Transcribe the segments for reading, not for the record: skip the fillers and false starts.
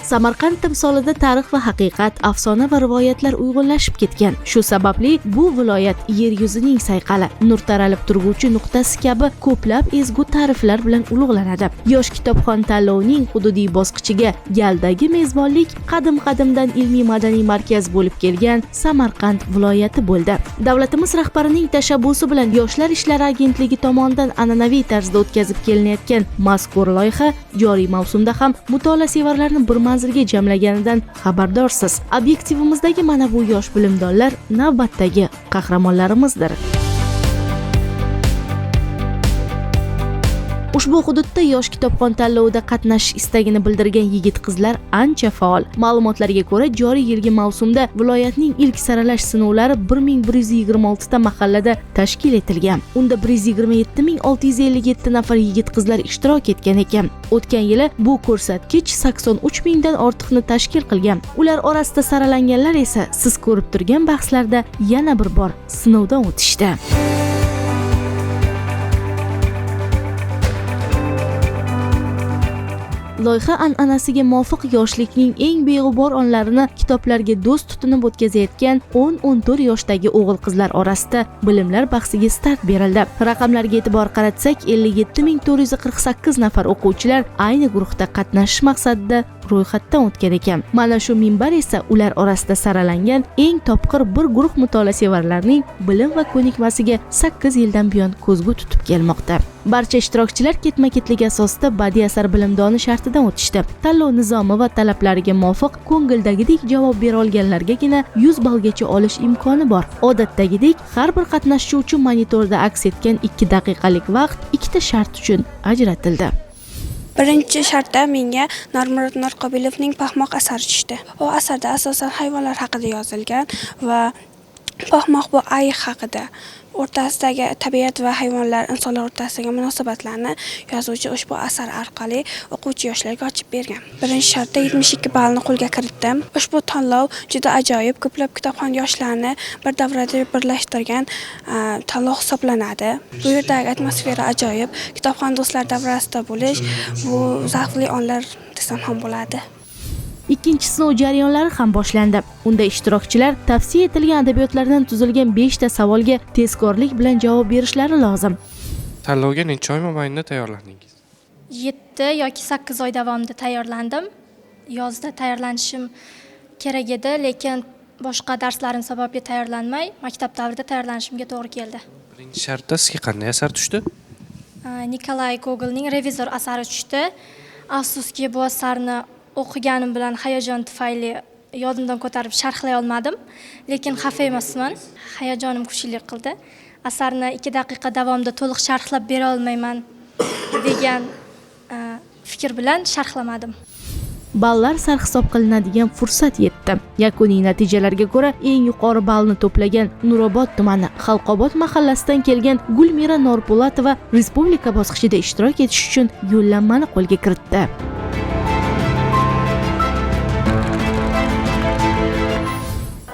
Samarqand timsolida tarix va haqiqat, afsona va rivoyatlar uyg'unlashib ketgan. Shu sababli bu viloyat yer yuzining sayqali, nur taralib turguvchi nuqtasi kabi ko'plab ezgu ta'riflar bilan ulug'lanadi. Yosh kitobxon tanlovining hududiy bosqichiga galdagi mezbonlik qadim-qadimdan ilmiy-madaniy markaz bo'lib kelgan Samarqand viloyati bo'ldi. Davlatimiz rahbarining tashabbusi bilan Yoshlar ishlari agentligi tomonidan an'anaviy tarzda o'tkazib kelinayotgan mazkur loyiha joriy mavsumda ham mutolaa sevarlarni bir manzilga jamlaganidan xabardorsiz. Obyektivimizdagi mana bu yosh bilimdonlar navbatdagi qahramonlarimizdir. Ushbu hududda yosh kitobxon tanlovida qatnashish istagini bildirgan yigit-qizlar ancha faol. Ma'lumotlarga ko'ra, joriy yilgi mavsumda viloyatning ilk saralash sinovlari 1126 ta mahallada tashkil etilgan. Unda 127657 nafar yigit-qizlar ishtirok etgan ekan. O'tgan yili bu ko'rsatkich 83 mingdan ortiqni tashkil qilgan. Ular orasida saralanganlar esa siz ko'rib turgan bahslarda yana bir bor sinovdan o'tishdi. Loyiha an'anasiga muvofiq yoshlikning eng beg'ubor onlarini kitoblarga do'st tutinib o'tkazayotgan 10-14 yoshdagi o'g'il-qizlar orasida bilimlar bahsiga start berildi. Raqamlarga e'tibor qaratsak, 57448 nafar o'quvchilar ayni guruhda qatnashish maqsadida ro'yxatdan o'tgan ekan. Mana shu minbar esa ular orasida saralangan eng topqir bir guruh mutolaa sevarlarning bilim va ko'nikmasiga 8 yildan buyon ko'zgu tutib kelmoqda. Barcha ishtirokchilar ketma-ketlik asosida badiiy asar bilimdoni shartidan o'tishdi. Tanlov nizomi va talablariga muvofiq ko'ngildagidek javob bera olganlargagina 100 ballgacha olish imkoni bor. Odatdagidek har bir qatnashuvchi monitorda aks etgan 2 daqiqalik vaqt ikkita shart uchun ajratildi. Birinchi shartda menga Normurod Norqobilovning Paxmoq asari tushdi. U asarda asosan hayvonlar haqida yozilgan va Paxmoq bu ayiq haqida. O'rtasidagi tabiat va hayvonlar, insonlar o'rtasidagi munosabatlarni yozuvchi ushbu asar orqali o'quvchi yoshlarga ochib bergan. Birinchi shartda 72 ballni qo'lga kiritdim. Ushbu tanlov juda ajoyib, ko'plab kitobxon yoshlarni bir davrada birlashtirgan tanlov hisoblanadi. Bu yerdagi atmosfera ajoyib. Kitobxon do'stlar davrasida bo'lish bu zavqli onlar desam ham bo'ladi. Ikkinchi sinov jarayonlari ham boshlandi. Unda ishtirokchilar tavsiya etilgan adabiyotlardan tuzilgan 5 ta savolga tezkorlik bilan javob berishlari lozim. Tanlovga necha oy mobaynida tayyorlandingiz? 7 yoki 8 oy davomida tayyorlandim. Yozda tayyorlanishim kerak edi, lekin boshqa darslarim sababli tayyorlanmay, maktab davrida tayyorlanishimga to'g'ri keldi. Birinchi shartda sizga qanday asar tushdi? Nikolay Gogolning Revizor asari tushdi. Afsuski bu asarni o'qiganim bilan hayajon tufayli yodimdan ko'tarib sharhlay olmadim, lekin xafa emasman. Hayajonim kuchli qildi. Asarni 2 daqiqa davomida to'liq sharhlab bera olmayman degan fikr bilan sharhlamadim. Ballar sarhisob qilinadigan fursat yetdi. Yakuniy natijalarga ko'ra eng yuqori ballni to'plagan Nurobod tumani Xalqobod mahallasidan kelgan Gulmira Norpo'latova respublika bosqichida ishtirok etish uchun yo'llanmani qo'lga kiritdi.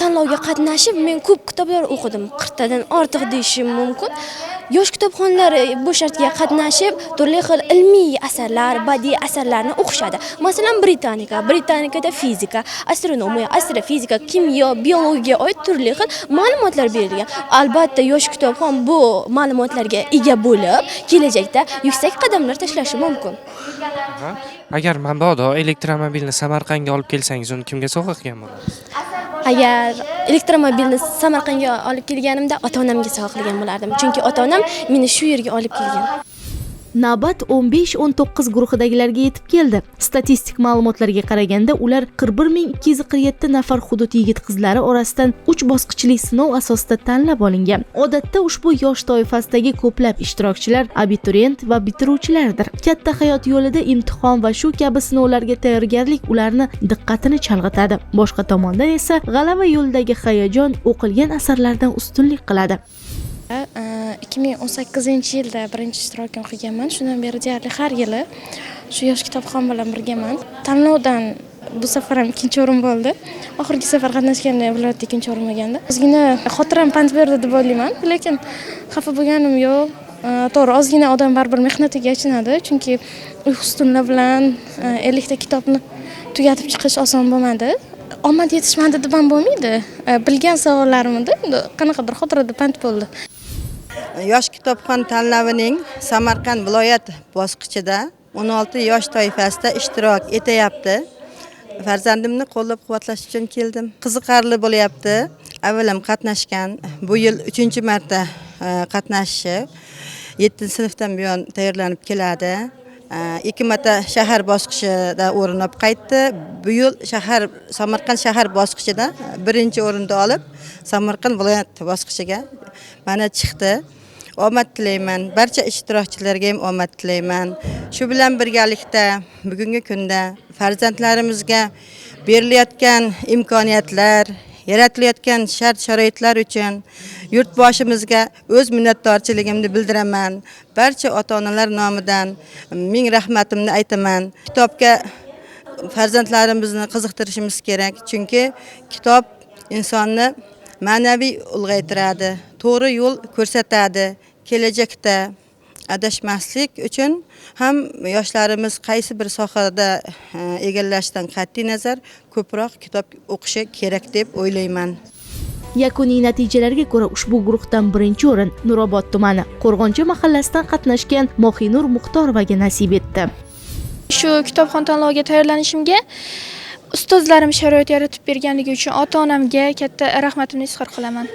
Tanlovga qatnashib, men ko'p kitoblar o'qidim. 40 tadan ortiq deyishim mumkin. Yosh kitobxonlar bu shartga qatnashib, turli xil ilmiy asarlar, badiiy asarlarni o'qishadi. Masalan, Britanikada fizika, astronomiya, astrofizika, kimyo, biologiyaga oid turli xil ma'lumotlar berilgan. Albatta, yosh kitobxon bu ma'lumotlarga ega bo'lib, kelajakda yuksak qadamlar tashlashi mumkin. Agar mabodo elektromobilni Samarqandga olib kelsangiz, uni kimga sovg'a qilgan bo'lasiz? Agar elektromobilni Samarqandga olib kelganimda ota-onamga sovg'a qilgan bo'lardim. Chunki ota-onam meni shu yerga olib kelgan. Navbat 15-19 guruhidagilarga yetib keldi. Statistik ma'lumotlarga qaraganda ular 41247 nafar hudud yigit-qizlari orasidan 3 bosqichli sinov asosida tanlab olingan. Odatda ushbu yosh toifasidagi ko'plab ishtirokchilar abituriyent va bitiruvchilardir. Katta hayot yo'lida imtihon va shu kabi sinovlarga tayyorgarlik ularni diqqatini chalg'itadi. Boshqa tomondan esa g'alaba yo'lidagi hayajon o'qilgan asarlardan ustunlik qiladi. 2018-yilda birinchi ishtirokini qilganman. Shundan beri deyarli har yili shu yosh kitobxon bilan birgaman. Tanlovdan bu safar ham ikkinchi o'rin bo'ldi. Oxirgi safar qatnashganda viloyatda ikkinchi o'rin olganda. Ozgina xotiram pand berdi deb o'ylayman, lekin xafa bo'lganim yo'q. To'g'ri, ozgina odam baribir mehnatiga achinadi, chunki uyqusizlar bilan 50 ta kitobni tugatib chiqish oson bo'lmadi. Omad yetishmadi deb ham bo'lmaydi. Bilgan savollarimda endi qanaqadir xotirada pand bo'ldi. Yosh kitobxon tanlovining Samarqand viloyat bosqichida 16 yosh toifasida ishtirok etyapti. Farzandimni qo'llab-quvvatlash uchun keldim. Qiziqarli bo'lyapti. Avvalam qatnashgan. Bu yil 3-marta qatnashishi. 7-sinfdan buyon tayyorlanib keladi. 2 marta shahar bosqichida o'rin olib qaytdi. Bu yil Samarqand shahar bosqichida 1-o'rinni olib, Samarqand viloyat bosqichiga mana chiqdi. Omad tilayman. Barcha ishtirokchilarga ham omad tilayman. Shu bilan birgalikda bugungi kunda farzandlarimizga berilayotgan imkoniyatlar, yaratilayotgan shart-sharoitlar uchun yurtboshimizga o'z minnatdorchiligimni bildiraman. Barcha ota-onalar nomidan ming rahmatimni aytaman. Kitobga farzandlarimizni qiziqtirishimiz kerak, chunki kitob insonni ma'naviy ulg'aytiradi, to'g'ri yo'l ko'rsatadi. Kelajakda adashmaslik uchun ham yoshlarimiz qaysi bir sohada egallashdan qat'iy nazar ko'proq kitob o'qishi kerak deb o'ylayman. Yakuniy natijalarga ko'ra ushbu guruhdan 1-o'rin Nurobod tumani Qo'rg'onchi mahallasidan qatnashgan Mohinur Muxtorovaga nasib etdi. Shu kitobxon tanloviga tayyorlanishimga ustozlarim sharoit yaratib berganligi uchun ota-onamga katta rahmatimni izhor qilaman.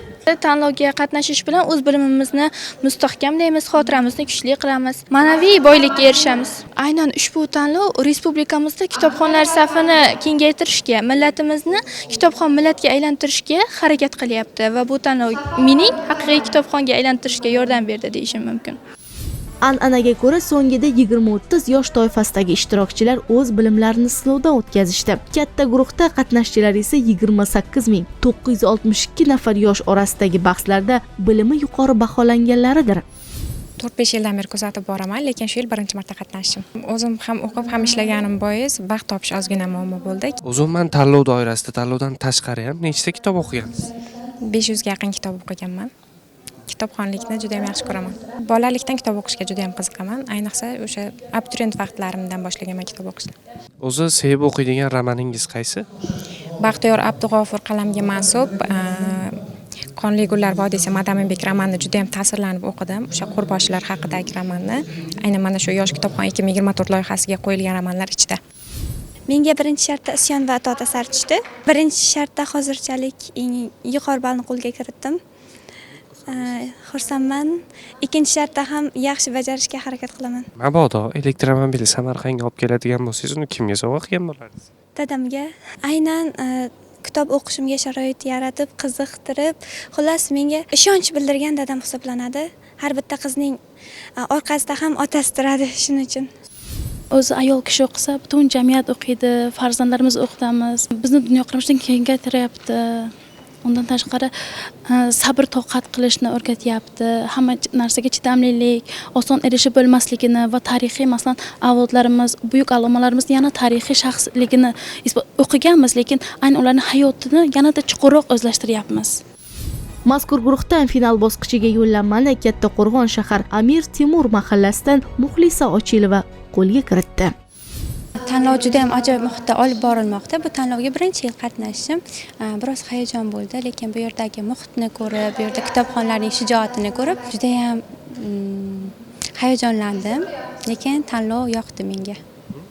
Tanlovga qatnashish bilan o'z bilimimizni mustahkamlaymiz, xotiramizni kuchli qilamiz, ma'naviy boylikka erishamiz. Aynan ushbu tanlov respublikamizda kitobxonlar safini kengaytirishga, millatimizni kitobxon millatga aylantirishga harakat qilyapti va bu tanlov mening haqiqiy kitobxonga aylantirishga yordam berdi deyishim mumkin. An'anaga ko'ra so'ngida 20-30 yosh toifasidagi ishtirokchilar o'z bilimlarini sinovdan o'tkazishdi. Katta guruhda qatnashchilar esa 28962 nafar yosh orasidagi bahslarda bilimi yuqori baholanganlaridir. 4-5 yildan beri kuzatib boraman, lekin shu yil 1-marta qatnashdim. O'zim ham o'qib, ham ishlaganim bois vaqt topish ozgina muammo bo'ldi. O'zimman tanlov doirasida, tanlovdan tashqari ham nechta kitob o'qigansiz? 500 ga yaqin kitob o'qiganman. Kitobxonlikni juda ham yaxshi ko'raman. Bolalikdan kitob o'qishga juda ham qiziqaman. Ayniqsa o'sha abituriyent vaqtlarimdan boshlaganman kitob o'qishni. O'zi sevib o'qiydigan romaningiz qaysi? Baxtiyor Abdug'ofur qalamga mansub Qonli gullar vodiysi Madaminbek romanini juda ham ta'sirlanib o'qidim. O'sha Qo'rboshlar haqidagi romanni, aynan mana shu yosh kitobxon 2024 loyihasiga qo'yilgan romanlar ichida. Menga birinchi shartda isyon va itoat asari tushdi. Birinchi shartda hozirchalik eng yuqori ballni qo'lga kiritdim. Xursandman. Ikkinchi shartda ham yaxshi bajarishga harakat qilaman. Mabodo elektromobil Samarqandga olib keladigan bo'lsangiz, uni kimga sovg'a qilgan bo'larsiz? Dadamga aynan kitob o'qishimga sharoit yaratib, qiziqtirib, xullas menga ishonch bildirgan dadam hisoblanadi. Har bitta qizning orqasida ham otasi turadi shuning uchun. O'zi ayol kishi o'qisa, butun jamiyat o'qiydi, farzandlarimiz o'qitamiz. Bizni dunyoqarashdan kengaytiryapti. Undan tashqari sabr toqat qilishni o'rgatyapti. Hamma narsaga chidamlilik, oson erishib bo'lmasligini va tarixiy, masalan, avlodlarimiz, buyuk allomalarimizni yana tarixiy shaxsligini o'qiganmiz, lekin aynan ularning hayotini yanada chuqurroq o'zlashtiryapmiz. Mazkur guruhdan final bosqichiga yo'llanmani Kattaqo'rg'on shahar Amir Temur mahallasidan Muxlisa Ochilova qo'lga kiritdi. Tanlov juda ham ajoyib muhitda olib borilmoqda. Bu tanlovga birinchi yil qatnashdim. Biroz hayajon bo'ldi, lekin bu yerdagi muhitni ko'rib, bu yerda kitobxonlarning shijoatini ko'rib, juda ham hayajonlandim, lekin tanlov yoqdi menga.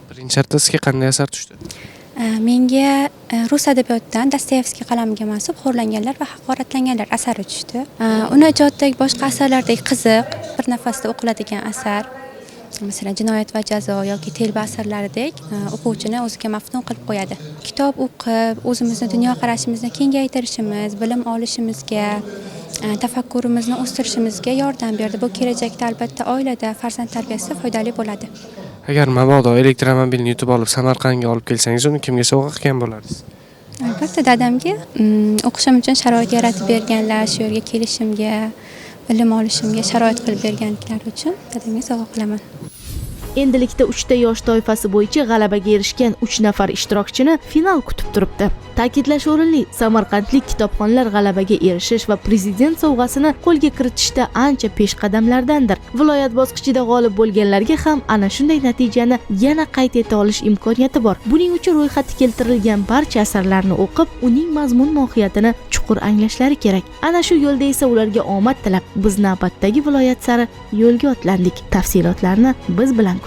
Birinchi shartda sizga qanday asar tushdi? Menga rus adabiyotidan Dostoyevskiy qalamiga mansub xo'rlanganlar va haqoratlanganlar asari tushdi. Uni ijodidagi boshqa asarlardek qiziq, bir nafasda o'qiladigan asar. Masalan, Jinoyat va jazo yoki Telba asarlaridek o'quvchini o'ziga maftun qilib qo'yadi. Kitob o'qib, o'zimizni dunyoqarashimizni kengaytirishimiz, bilim olishimizga, tafakkurimizni o'stirishimizga yordam berdi. Bu kelajakda albatta oilada farzand tarbiyasida foydali bo'ladi. Agar mabodo elektromobilni yutib olib Samarqandga olib kelsangiz, uni kimga sovg'a qilgan bo'larsiz? Albatta dadamga, o'qishim uchun sharoit yaratib berganlar, shu yerga kelishimga, bilim olishimga sharoit qilib berganliklari uchun dadamga sovg'a qilaman. Endilikda 3 ta yosh toifasi bo'yicha g'alabaga erishgan 3 nafar ishtirokchini final kutib turibdi. Ta'kidlash o'rinli, samarqandlik kitobxonlar g'alabaga erishish va prezident sovg'asini qo'lga kiritishda ancha peshqadamlardandir. Viloyat bosqichida g'olib bo'lganlarga ham ana shunday natijani yana qayd eta olish imkoniyati bor. Buning uchun ro'yxatga keltirilgan barcha asarlarni o'qib, uning mazmun mohiyatini chuqur anglashlari kerak. Ana shu yo'lda esa ularga omad tilab, biz navbatdagi viloyat sari yo'lga otlandik. Tafsilotlarni biz bilan